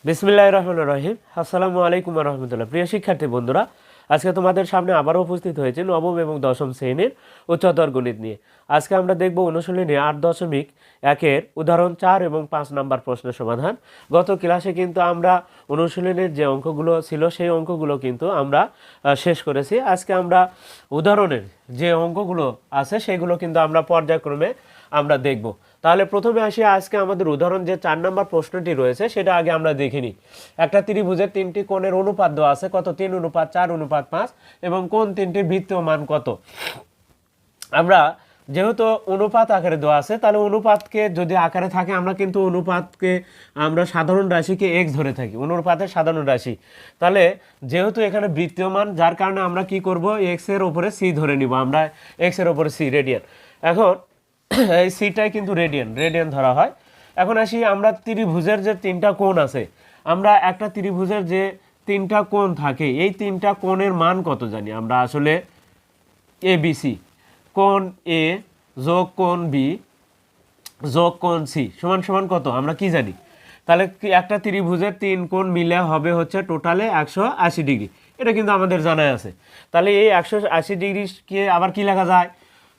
বিসমিল্লাহির রহমানির রহিম। আসসালামু আলাইকুম ওয়া রাহমাতুল্লাহ। প্রিয় শিক্ষার্থী বন্ধুরা, আজকে তোমাদের সামনে আবারও উপস্থিত হয়েছে নবম এবং দশম শ্রেণীর উচ্চতর গণিত নিয়ে। আজকে আমরা দেখব অনুশীলনী 8.1-এর উদাহরণ 4 এবং 5 নাম্বার প্রশ্নের সমাধান। গত ক্লাসে কিন্তু আমরা অনুশীলনীর যে অঙ্কগুলো ছিল সেই অঙ্কগুলো কিন্তু আমরা শেষ করেছি। আজকে আমরা উদাহরণের যে অঙ্কগুলো আছে সেগুলো কিন্তু আমরা পর্যায়ক্রমে আমরা দেখব। তাহলে প্রথমে আসি, আজকে আমাদের উদাহরণ যে 4 নম্বর প্রশ্নটি রয়েছে সেটা আগে আমরা দেখে নিই। একটা ত্রিভুজের 3টি কোণের অনুপাত দেওয়া আছে, কত? 3:4:5 এবং কোণ 3টির বৃত্তীয় মান কত? আমরা যেহেতু অনুপাত আকারে দেওয়া আছে, তাহলে অনুপাতকে যদি আকারে থাকে আমরা কিন্তু অনুপাতকে আমরা সাধারণ রাশিকে এক্স ধরে থাকি, অনুপাতের সাধারণ রাশি। তাহলে যেহেতু এখানে বৃত্তীয় মান, যার কারণে আমরা কি করব, এক্স এর উপরে সি ধরে নিব, আমরা এক্স এর উপরে সি রেডিয়ান। এখন এই সিটাই কিন্তু রেডিয়ান ধরা হয়। এখন আসি, আমরা ত্রিভুজের যে 3টা কোণ আছে, আমরা একটা ত্রিভুজের যে 3টা কোণ থাকে এই 3টা কোণের মান কত জানি আমরা? আসলে এ বি সি, কোণ এ যোগ কোণ বি যোগ কোণ সি সমান সমান কত আমরা কি জানি? তাহলে একটা ত্রিভুজের 3 কোণ মিলে হবে হচ্ছে টোটালে 180 ডিগ্রি। এটা কিন্তু আমাদের জানাই আছে। তাহলে এই 180 ডিগ্রিকে আবার কি লেখা যায়?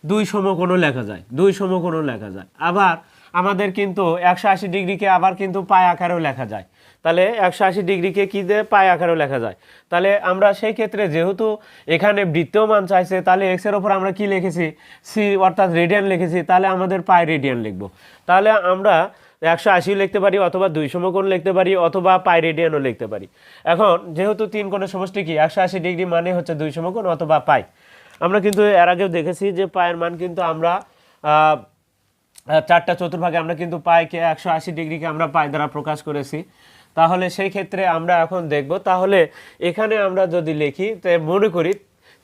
2 সমকোণও লেখা যায়, 2 সমকোণও লেখা যায়। আবার আমাদের কিন্তু 180 ডিগ্রিকে আবার কিন্তু পাই আকারেও লেখা যায়। তাহলে 180 ডিগ্রিকে কি দিয়ে পাই আকারেও লেখা যায়। তাহলে আমরা সেই ক্ষেত্রে যেহেতু এখানে বৃত্তীয় মান চাইছে, তাহলে এক্স এর ওপর আমরা কি লিখেছি? সি অর্থাৎ রেডিয়ান লিখেছি, তাহলে আমাদের পাই রেডিয়ান লিখব। তাহলে আমরা 180 লিখতে পারি, অথবা 2 সমকোণ লিখতে পারি, অথবা পাই রেডিয়ানও লিখতে পারি। এখন যেহেতু 3 কোণের সমষ্টি কি 180 ডিগ্রি, মানে হচ্ছে 2 সমকোণ অথবা পাই। আমরা কিন্তু এর আগেও দেখেছি যে পায়ের মান কিন্তু আমরা 4টা চতুর্ভাগে আমরা কিন্তু পাইকে 180 ডিগ্রিকে আমরা পাই দ্বারা প্রকাশ করেছি। তাহলে সেই ক্ষেত্রে আমরা এখন দেখব। তাহলে এখানে আমরা যদি লিখি, মনে করি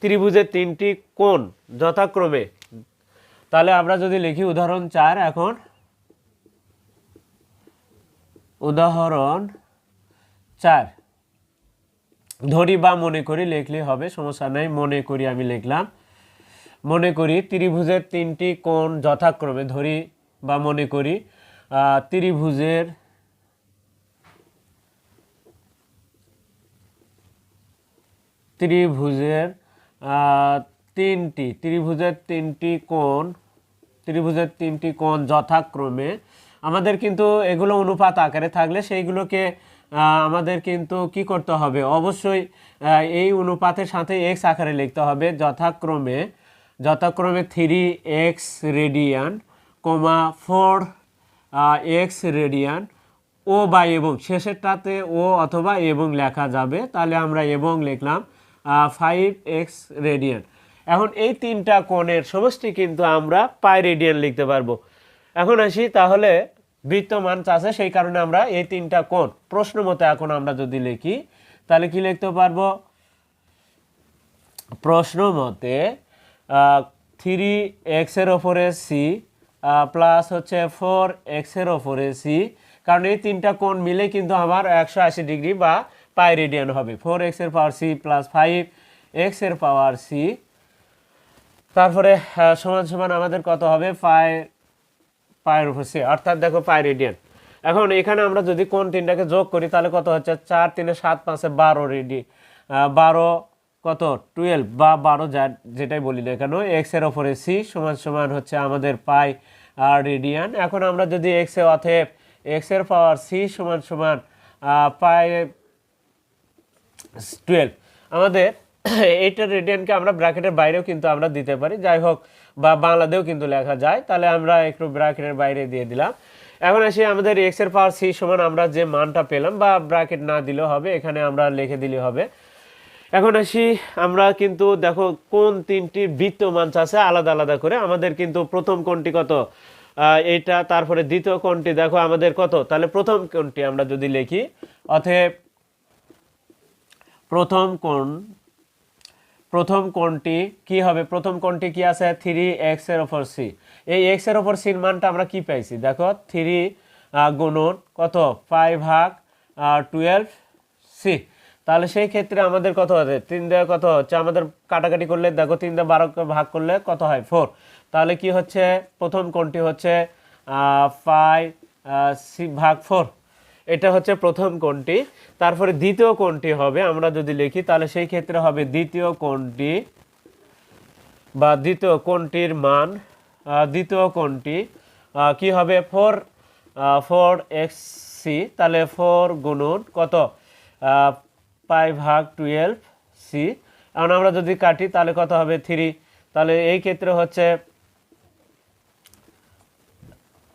ত্রিভুজের 3টি কোণ যথাক্রমে, তাহলে আমরা যদি লিখি উদাহরণ 4, এখন উদাহরণ 4 ধরি বা মনে করি লিখলে হবে, সমস্যা নেই। মনে করি আমি লিখলাম, মনে করি ত্রিভুজের 3টি কোণ যথাক্রমে, ধরি বা মনে করি ত্রিভুজের 3টি কোণ যথাক্রমে, আমাদের কিন্তু এগুলো অনুপাত আকারে থাকলে সেইগুলোকে আমাদের কিন্তু কি করতে হবে? অবশ্যই এই অনুপাতের সাথে এক্স আকারে লিখতে হবে। যথাক্রমে 3x রেডিয়ান, 4x রেডিয়ান, ও বা এবং, শেষেরটাতে ও অথবা এবং লেখা যাবে। তাহলে আমরা এবং লিখলাম 5x রেডিয়ান। এখন এই 3টা কোণের সমষ্টি কিন্তু আমরা পাই রেডিয়ান লিখতে পারবো। এখন আসি, তাহলে বৃত্তমান আছে, সেই কারণে আমরা এই 3টা কোণ প্রশ্ন মতে এখন আমরা যদি লিখি, তাহলে কি লিখতে পারবো? প্রশ্ন মতে 3x এর ওপরে সি প্লাস হচ্ছে 4x এর ওপরে সি, কারণ এই 3টা কোণ মিলে কিন্তু আমার 180 ডিগ্রি বা পাই রেডিয়ান হবে। 4x এর পাওয়ার সি প্লাস 5x এর পাওয়ার সি, তারপরে সমান সমান আমাদের কত হবে? পায়ের উপর সি, অর্থাৎ দেখো পাই রেডিয়ান। এখন এখানে আমরা যদি কোণ 3টাকে যোগ করি, তাহলে কত হচ্ছে? 4 3 7 5 12 12 কত? 12 বা 12, যেটাই বলি না কেন, এক্স এর ওপরে সি সমান সমান হচ্ছে আমাদের পাই আর রেডিয়ান। এখন আমরা যদি অতএব এক্স এর পাওয়ার সি সমান সমান পাই 12, আমাদের এইটার রেডিয়ানকে আমরা ব্র্যাকেটের বাইরেও কিন্তু আমরা দিতে পারি, যাই হোক, বা বাংলাতেও কিন্তু লেখা যায়। তাহলে আমরা একটু ব্র্যাকেটের বাইরে দিয়ে দিলাম। এখন আসি, আমাদের এক্স এর পাওয়ার সি সমান আমরা যে মানটা পেলাম, বা ব্র্যাকেট না দিলেও হবে, এখানে আমরা লিখে দিলে হবে। এখন আসি, আমরা কিন্তু দেখো কোন 3টির বৃত্তমান আছে আলাদা আলাদা করে। আমাদের কিন্তু প্রথম কোণটি কত? এইটা। তারপরে দ্বিতীয় কোণটি দেখো আমাদের কত? তাহলে প্রথম কোণটি আমরা যদি লিখি, অতএব প্রথম কোণটি কি হবে? প্রথম কোণটি কি আছে? 3x এর ওপর সি। এই x এর ওপর সির মানটা আমরা কি পাইছি? দেখো 3 গুণন কত? 5/12 সি। তাহলে সেই ক্ষেত্রে আমাদের কত হবে? 3 দিয়ে কত হচ্ছে? আমাদের কাটাকাটি করলে দেখো 3 দিয়ে 12 ভাগ করলে কত হয়? 4। তাহলে কি হচ্ছে? প্রথম কোণটি হচ্ছে 5/4। এটা হচ্ছে প্রথম কোণটি। তারপরে দ্বিতীয় কোণটি হবে, আমরা যদি লিখি তাহলে সেই ক্ষেত্রে হবে দ্বিতীয় কোণটি বা দ্বিতীয় কোণটির মান, দ্বিতীয় কোণটি কি হবে 4xc, তাহলে 4 গুণন কত π/12c। এখন আমরা যদি কাটি তাহলে কত হবে 3, তাহলে এই ক্ষেত্রে হচ্ছে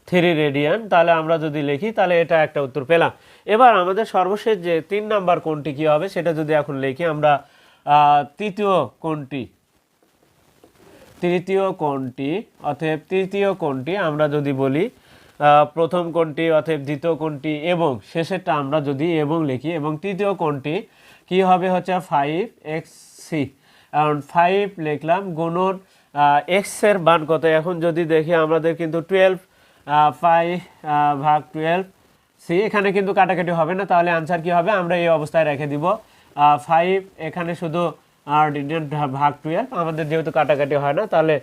3 রেডিয়ান। তাহলে আমরা যদি লিখি তাহলে এটা একটা উত্তর পেলাম। এবার আমাদের সর্বশেষ যে 3 নাম্বার কোণটি কি হবে সেটা যদি এখন লিখি আমরা, তৃতীয় কোণটি অতএব তৃতীয় কোণটি আমরা যদি বলি, প্রথম কোণটি অতএব দ্বিতীয় কোণটি এবং শেষেরটা আমরা যদি এবং লিখি, এবং তৃতীয় কোণটি কি হবে হচ্ছে 5xc। কারণ 5 লিখলাম গুণন x এর মান কত, এখন যদি দেখি আমাদের কিন্তু 12 π/12c, এখানে কিন্তু কাটাকাটি হবে না, তাহলে আনসার কি হবে আমরা এই অবস্থায় রেখে দিব 5, এখানে শুধু /12, আমাদের যেহেতু কাটাকাটি হয় না। তাহলে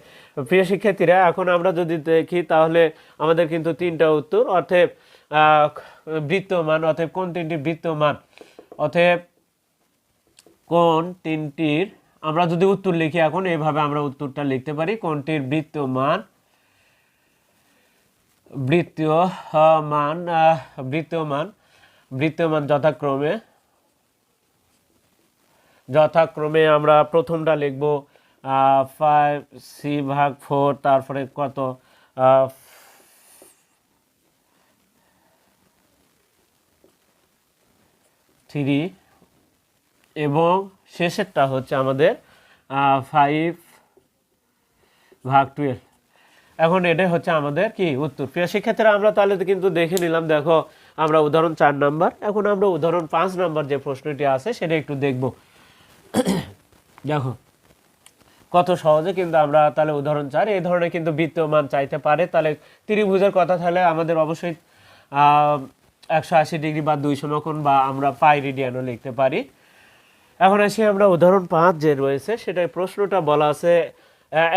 প্রিয় শিক্ষার্থীরা এখন আমরা যদি দেখি তাহলে আমাদের কিন্তু 3টা উত্তর, অতএব বৃত্তমান, অতএব কোন 3টি বৃত্তমান, অতএব কোন 3টির আমরা যদি উত্তর লিখি এখন এইভাবে আমরা উত্তরটা লিখতে পারি, কোনটির বৃত্তমান যথাক্রমে আমরা প্রথমটা লিখব 5c/4, তারপরে কত 3, এবং শেষেরটা হচ্ছে আমাদের 5/12। এখন এটাই হচ্ছে আমাদের কি উত্তর। প্রিয় শিক্ষার্থীরা আমরা তাহলে কিন্তু দেখে নিলাম, দেখো আমরা উদাহরণ 4 নাম্বার, এখন আমরা উদাহরণ 5 নাম্বার যে প্রশ্নটি আছে সেটা একটু দেখব। দেখো কত সহজে কিন্তু আমরা তাহলে উদাহরণ 4 এই ধরনের কিন্তু বৃত্তমান চাইতে পারে। তাহলে ত্রিভুজের কথা তাহলে আমাদের অবশ্যই 180 ডিগ্রি বা 200 কোণ বা আমরা পাই রেডিয়ানও লিখতে পারি। এখন আসি আমরা উদাহরণ 5 যে রয়েছে সেটাই প্রশ্নটা বলা আছে,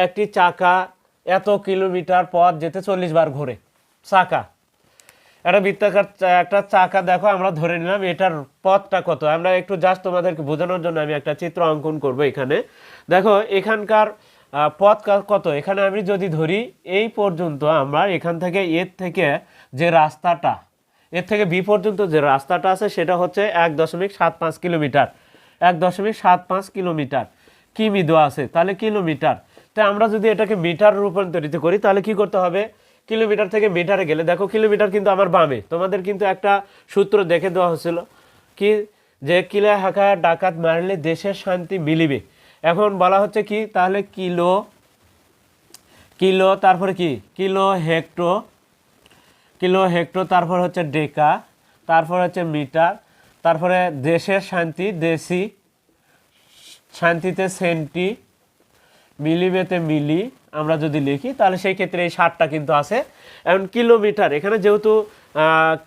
একটি চাকা এত কিলোমিটার পথ যেতে 40 বার ঘোরে। চাকা, একটা বৃত্তাকার একটা চাকা, দেখো আমরা ধরে নিলাম এটার পথটা কত, আমরা একটু জাস্ট তোমাদেরকে বোঝানোর জন্য আমি একটা চিত্র অঙ্কন করব। এখানে দেখো এখানকার পথ কত, এখানে আমি যদি ধরি এই পর্যন্ত আমরা এখান থেকে এর থেকে যে রাস্তাটা, এর থেকে বি পর্যন্ত যে রাস্তাটা আছে সেটা হচ্ছে 1.75 কিলোমিটার, 1.75 কিলোমিটার কিমি দেওয়া আছে, তাহলে কিলোমিটার। তাই আমরা যদি এটাকে মিটার রূপান্তরিত করি তাহলে কি করতে হবে, কিলোমিটার থেকে মিটারে গেলে দেখো কিলোমিটার কিন্তু আমার বামে, তোমাদের কিন্তু একটা সূত্র দেখে দেওয়া হয়েছিল কি, যে কিলা হাঁকা ডাকাত মারলে দেশের শান্তি মিলিবে। এখন বলা হচ্ছে কি তাহলে কিলো তারপরে কি কিলো হেক্টর, তারপর হচ্ছে ডেকা, তারপর হচ্ছে মিটার, তারপরে দেশের শান্তি দেশি, শান্তিতে সেন্টি, মিলিবেতে মিলি আমরা যদি লিখি তাহলে সেই ক্ষেত্রে এই 60টা কিন্তু আছে। এখন কিলোমিটার, এখানে যেহেতু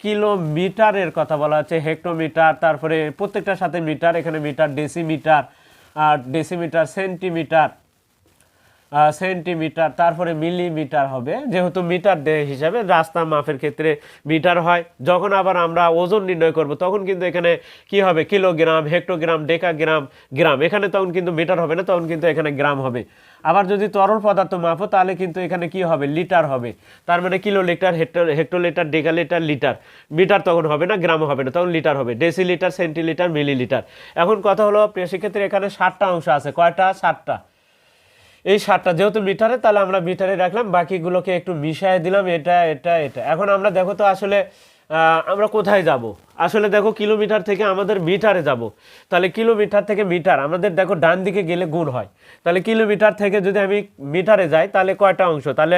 কিলোমিটারের কথা বলা হচ্ছে, হেক্টোমিটার, তারপরে প্রত্যেকটার সাথে মিটার, এখানে মিটার, ডেসিমিটার, সেন্টিমিটার, তারপরে মিলিমিটার হবে, যেহেতু মিটার হিসাবে রাস্তা মাপের ক্ষেত্রে মিটার হয়। যখন আবার আমরা ওজন নির্ণয় করব তখন কিন্তু এখানে কি হবে, কিলোগ্রাম, হেক্টোগ্রাম, ডেকাগ্রাম, গ্রাম, এখানে তখন কিন্তু মিটার হবে না, তখন কিন্তু এখানে গ্রাম হবে। আবার যদি তরল পদার্থ মাপো তাহলে কিন্তু এখানে কি হবে, লিটার হবে, তার মানে kilolitre, hectolitre, decalitre, litre, metre তখন হবে না, গ্রাম হবে না, তখন লিটার হবে, ডেসিলিটার, সেন্টিলিটার, মিলিলিটার। এখন কথা হলো প্রিয় শিক্ষার্থী এখানে 60টা অংশ আছে, কয়টা, 60টা। এই 60টা যেহেতু মিটারে, তাহলে আমরা মিটারে রাখলাম, বাকিগুলোকে একটু মিশিয়ে দিলাম, এটা। এখন আমরা দেখো তো আসলে আমরা কোথায় যাব, আসলে দেখো কিলোমিটার থেকে আমাদের মিটারে যাব, তাহলে কিলোমিটার থেকে মিটার আমাদের দেখো ডান দিকে গেলে গুণ হয়, তাহলে কিলোমিটার থেকে যদি আমি মিটারে যাই তাহলে কয়টা অংশ, তাহলে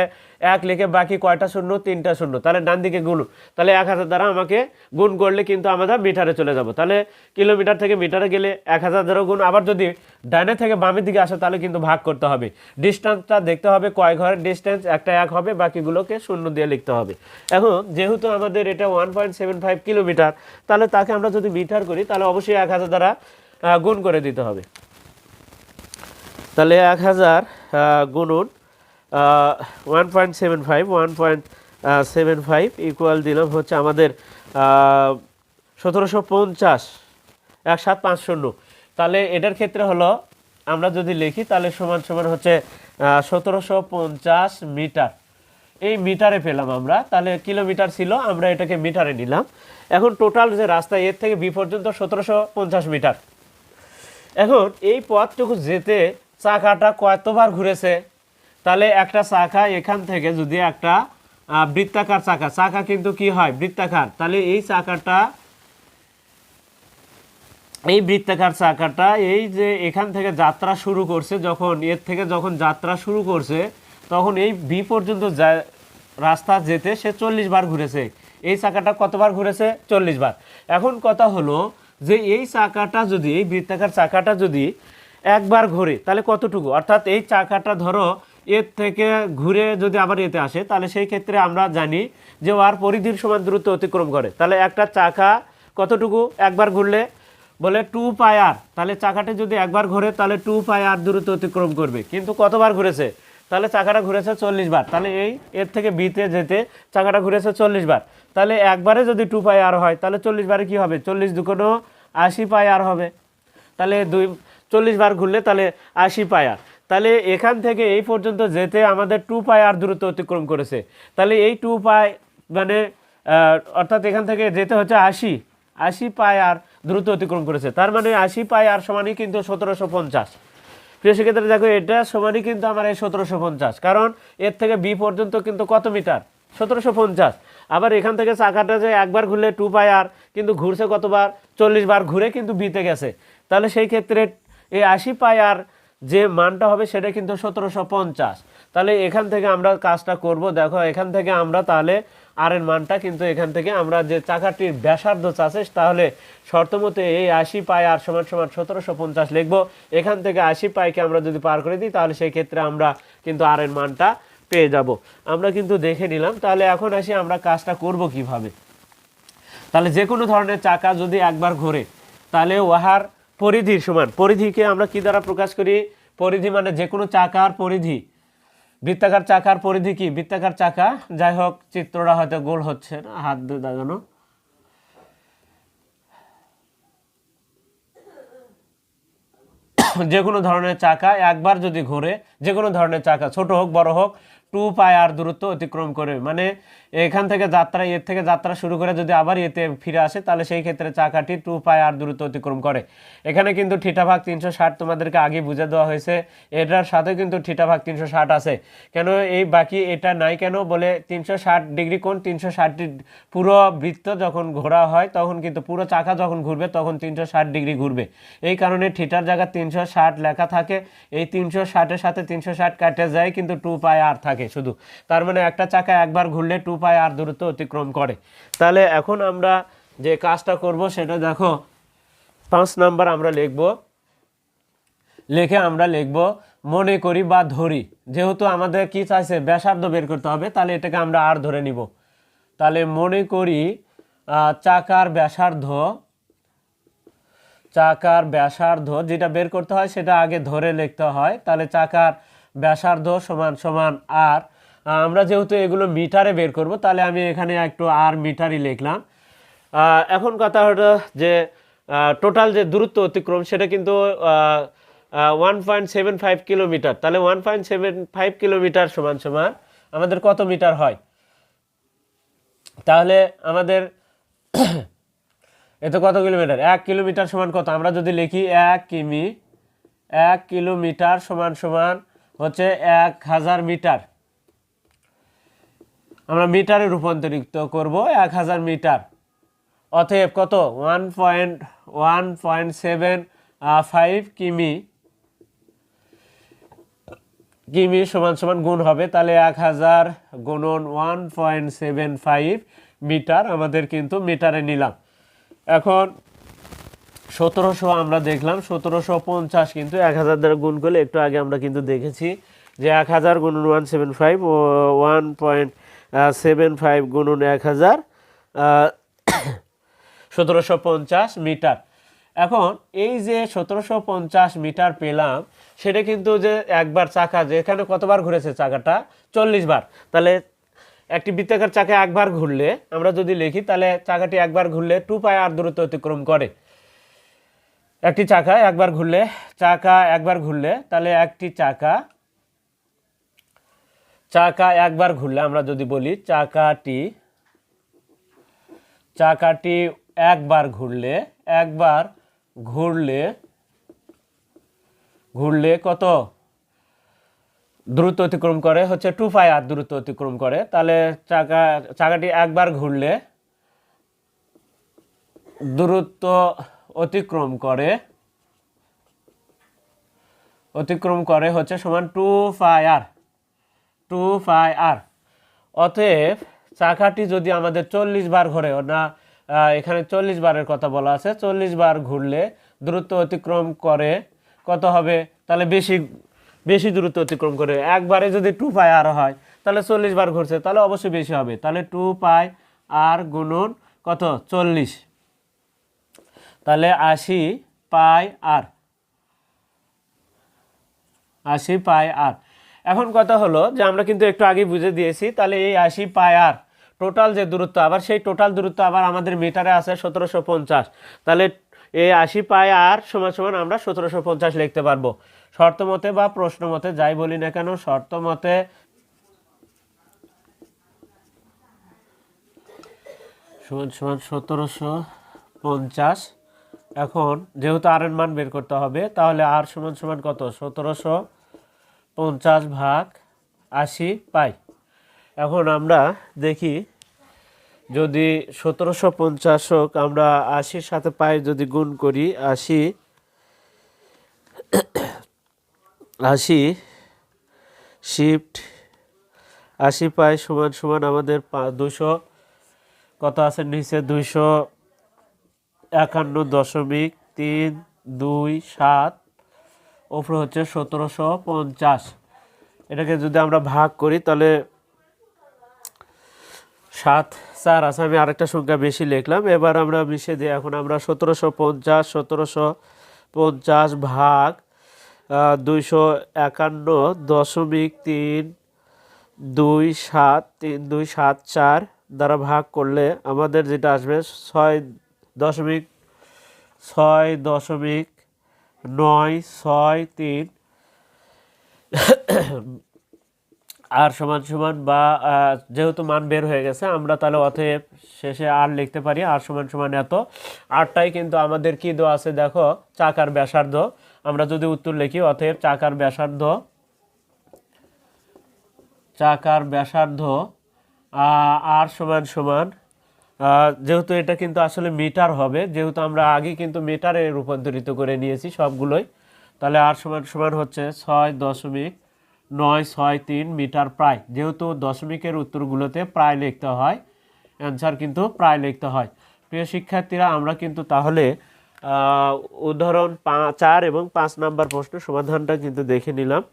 1 লিখে বাকি কয়টা শূন্য, 3টা শূন্য, তাহলে ডান দিকে গুণ, তাহলে 1000 দ্বারা আমাকে গুণ করলে কিন্তু আমরা মিটারে চলে যাব, তাহলে কিলোমিটার থেকে মিটারে গেলে 1000 দ্বারা গুণ। আবার যদি ডানে থেকে বামের দিকে আসে তাহলে কিন্তু ভাগ করতে হবে, ডিস্টেন্সটা দেখতে হবে কয় ঘরের ডিস্টেন্স, একটা 1 হবে, বাকিগুলোকে শূন্য দিয়ে লিখতে হবে। এখন যেহেতু আমাদের এটা 1.75 কিলোমিটার, তাহলে তাকে আমরা যদি মিটার করি তাহলে অবশ্যই 1000 দ্বারা গুণ করে দিতে হবে, তাহলে 1000 গুণন 1.75 ইকুয়াল দিলাম হচ্ছে আমাদের 1750 1750, তাহলে এটার ক্ষেত্রে হলো আমরা যদি লিখি তাহলে সমান সমান হচ্ছে 1750 মিটার। এই মিটারে পেলাম আমরা, তাহলে কিলোমিটার ছিল, আমরা এটাকে মিটারে নিলাম। এখন টোটাল যে রাস্তা এর থেকে বি পর্যন্ত 1750 মিটার। এখন এই পথটুকু যেতে চাকাটা কতবার ঘুরেছে, তাহলে একটা চাকা এখান থেকে যদি একটা বৃত্তাকার চাকা কিন্তু কি হয় বৃত্তাকার, তাহলে এই চাকাটা এই বৃত্তাকার চাকাটা এই যে এখান থেকে যাত্রা শুরু করছে, যখন এর থেকে যখন যাত্রা শুরু করছে তখন এই বি পর্যন্ত রাস্তা যেতে সে 40 বার ঘুরেছে। এই চাকাটা কতবার ঘুরেছে? 40 বার। এখন কথা হলো যে এই চাকাটা যদি এই বৃত্তাকার চাকাটা যদি একবার ঘোরে তাহলে কতটুকু, অর্থাৎ এই চাকাটা ধরো এর থেকে ঘুরে যদি আবার এতে আসে, তাহলে সেই ক্ষেত্রে আমরা জানি যে ওর পরিধির সমান দূরত্ব অতিক্রম করে। তাহলে একটা চাকা কতটুকু একবার ঘুরলে, বলে 2πr, তাহলে চাকাটি যদি একবার ঘোরে তাহলে 2πr দূরত্ব অতিক্রম করবে। কিন্তু কতবার ঘুরেছে, তাহলে চাকাটা ঘুরেছে 40 বার। তাহলে এই এর থেকে বিতে যেতে চাকাটা ঘুরেছে 40 বার। তাহলে একবারে যদি 2πr হয় তাহলে 40 বারে কি হবে, 40 দুগুণ 80πr হবে। তাহলে 40 বার ঘুরলে তাহলে 80πr। তাহলে এখান থেকে এই পর্যন্ত যেতে আমাদের 2πr দূরত্ব অতিক্রম করেছে। তাহলে এই 2π মানে অর্থাৎ এখান থেকে যেতে হচ্ছে 80πr দ্রুত অতিক্রম করেছে। তার মানে 80πr সমানই কিন্তু 1750। প্রিয় শিক্ষার্থীরা দেখো, এটা সমানই কিন্তু আমার এই 1750, কারণ এর থেকে বি পর্যন্ত কিন্তু কত মিটার, 1750। আবার এখান থেকে চাকাটা যে একবার ঘুরলে 2πr, কিন্তু ঘুরছে কতবার, 40 বার ঘুরে কিন্তু বিতে গেছে। তাহলে সেই ক্ষেত্রে এই 80πr যে মানটা হবে সেটা কিন্তু 1750। তাহলে এখান থেকে আমরা কাজটা করব, দেখো এখান থেকে আমরা তাহলে আর এর মানটা কিন্তু এখান থেকে আমরা যে চাকাটির ব্যাসার্ধ চাচ্ছে, তাহলে শর্তমতে এই 80πr সমান সমান 1750 লিখবো। এখান থেকে 80πকে আমরা যদি পার করে দিই তাহলে সেই ক্ষেত্রে আমরা কিন্তু আর এর মানটা পেয়ে যাব। আমরা কিন্তু দেখে নিলাম। তাহলে এখন আসি আমরা কাজটা করব কিভাবে। তাহলে যে কোনো ধরনের চাকা যদি একবার ঘোরে তাহলে উহার পরিধির সমান, পরিধিকে আমরা কি দ্বারা প্রকাশ করি, পরিধি মানে যে কোনো চাকার পরিধি, বৃত্তাকার চাকার পরিধি কি, বৃত্তাকার চাকা, যাই হোক চিত্রটা হয়তো গোল হচ্ছে না, হাত দিয়ে দাগানো। যে কোনো ধরনের চাকা একবার যদি ঘোরে, যে কোনো ধরনের চাকা ছোট হোক বড় হোক, 2πr দূরত্ব অতিক্রম করে, মানে এখান থেকে যাত্রা এর থেকে যাত্রা শুরু করে যদি আবার এতে ফিরে আসে তাহলে সেই ক্ষেত্রে চাকাটি 2πr দূরত্ব অতিক্রম করে। এখানে কিন্তু θ/360 তোমাদেরকে আগে বুঝে দেওয়া হয়েছে, এটার সাথে কিন্তু θ/360 আছে। কেন এই বাকি এটা নাই কেন, বলে 360 ডিগ্রি কোণ, 360 পুরো বৃত্ত যখন ঘোরা হয় তখন কিন্তু পুরো চাকা যখন ঘুরবে তখন 360 ডিগ্রি ঘুরবে। এই কারণে থিটার জায়গায় 360 লেখা থাকে। এই 360-এর সাথে 360 কাটে যায়, কিন্তু 2πr থাকে শুধু। তার মানে একটা চাকা একবার ঘুরলে 2πr দূরত্ব অতিক্রম করে। তাহলে এখন আমরা যে কাজটা করব সেটা দেখো, 5 নাম্বার আমরা লিখব, লিখে আমরা লিখব মনে করি বা ধরি। যেহেতু আমাদের কি চাইছে, ব্যাসার্ধ বের করতে হবে, তাহলে এটাকে আমরা আর ধরে নিব। তাহলে মনে করি চাকার ব্যাসার্ধ যেটা বের করতে হয় সেটা আগে ধরে লিখতে হয়। তাহলে চাকার ব্যাসার্ধ সমান সমান আর, আমরা যেহেতু এগুলো মিটারে বের করব তাহলে আমি এখানে একটু আর মিটারই লিখলাম। এখন কথা হলো যে টোটাল যে দূরত্ব অতিক্রম সেটা কিন্তু 1.75 কিলোমিটার। তাহলে 1.75 কিলোমিটার সমান সমান আমাদের কত মিটার হয়, তাহলে আমাদের এত কত কিলোমিটার, 1 কিলোমিটার সমান কত, আমরা যদি লিখি 1 কিমি, 1 কিলোমিটার সমান সমান হচ্ছে 1000 মিটার। আমরা মিটারে রূপান্তরিত করব 1000 মিটার। অতএব কত, 1.75 কিমি সমান সমান গুণ হবে, তাহলে 1000 গুণন 1.75 মিটার আমাদের কিন্তু মিটারে নিলাম। এখন 1700 আমরা দেখলাম, 1750 কিন্তু 1000 দ্বারা গুণ করলে, একটু আগে আমরা কিন্তু দেখেছি যে 1000 গুণন 175 ও 1.75 গুণন 1000, 1750 মিটার। এখন এই যে 1750 মিটার পেলাম, সেটা কিন্তু যে একবার চাকা যেখানে কতবার ঘুরেছে চাকাটা, 40 বার। তাহলে একটি বৃত্তাকার চাকা একবার ঘুরলে আমরা যদি লিখি তাহলে চাকাটি একবার ঘুরলে 2πr দূরত্ব অতিক্রম করে। একটি চাকা একবার ঘুরলে তাহলে একটি চাকা একবার ঘুরলে আমরা যদি বলি চাকাটি একবার ঘুরলে কত দূরত্ব অতিক্রম করে, হচ্ছে 2πr দূরত্ব অতিক্রম করে। তাহলে চাকাটি একবার ঘুরলে দূরত্ব অতিক্রম করে হচ্ছে সমান 2πr। অতএব চাকাটি যদি আমাদের 40 বার ঘোরে, না এখানে 40 বারের কথা বলা আছে, 40 বার ঘুরলে দূরত্ব অতিক্রম করে কত হবে, তাহলে বেশি দূরত্ব অতিক্রম করে। একবারে যদি 2πr হয় তাহলে 40 বার ঘুরছে, তাহলে অবশ্যই বেশি হবে। তাহলে 2πr গুণন কত 40, তাহলে 80πr। এখন কথা হলো যে আমরা কিন্তু একটু আগে বুঝে দিয়েছি, তাহলে এই 80πr টোটাল যে দূরত্ব, আবার সেই টোটাল দূরত্ব আবার আমাদের মিটারে আছে 1750। তাহলে এই 80πr সমান আমরা 1750 লিখতে পারবো। শর্ত মতে বা প্রশ্ন মতে যাই বলি না কেন, শর্ত মতে সমান 1750। এখন যেহেতু আর এর মান বের করতে হবে, তাহলে আর সমান কত 1750 ভাগ 80 পাই। এখন আমরা দেখি যদি 1750 হোক আমরা 80-র সাথে পাই যদি গুণ করি, 80 শিফট 80 পাই সমান আমাদের 200 কত আছে নিচে 251.327, ওপরে হচ্ছে 1750। এটাকে যদি আমরা ভাগ করি তাহলে 7-4 আছে, আমি আরেকটা সংখ্যা বেশি লিখলাম। এবার আমরা মিশে দিই। এখন আমরা 1750 ভাগ 251.327 দ্বারা ভাগ করলে আমাদের যেটা আসবে 6.963 আর সমান বা যেহেতু মান বের হয়ে গেছে আমরা তাহলে অতএব শেষে আর লিখতে পারি আর সমান এত। আরটাই কিন্তু আমাদের কি দেওয়া আছে দেখো, চাকার ব্যাসার্ধ। আমরা যদি উত্তর লিখি অতএব চাকার ব্যাসার্ধ আর সমান যেহেতু এটা কিন্তু আসলে মিটার হবে, যেহেতু আমরা আগে কিন্তু মিটারে রূপান্তরিত করে নিয়েছি সবগুলোই, তাহলে আর সমান হচ্ছে 6.963 মিটার প্রায়। যেহেতু দশমিকের উত্তরগুলোতে প্রায় লিখতে হয়, অ্যান্সার কিন্তু প্রায় লিখতে হয়। প্রিয় শিক্ষার্থীরা, আমরা কিন্তু তাহলে উদাহরণ 4 এবং 5 নাম্বার প্রশ্ন সমাধানটা কিন্তু দেখে নিলাম।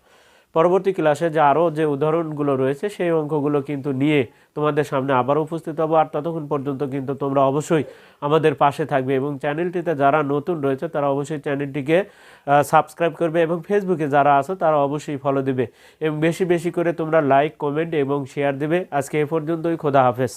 পরবর্তী ক্লাসে যে আরও যে উদাহরণগুলো রয়েছে সেই অঙ্কগুলো কিন্তু নিয়ে তোমাদের সামনে আবারও উপস্থিত হবো। আর ততক্ষণ পর্যন্ত কিন্তু তোমরা অবশ্যই আমাদের পাশে থাকবে এবং চ্যানেলটিতে যারা নতুন রয়েছে তারা অবশ্যই চ্যানেলটিকে সাবস্ক্রাইব করবে এবং ফেসবুকে যারা আছো তারা অবশ্যই ফলো দেবে এবং বেশি বেশি করে তোমরা লাইক, কমেন্ট এবং শেয়ার দেবে। আজকে এ পর্যন্তই, খোদা হাফেজ।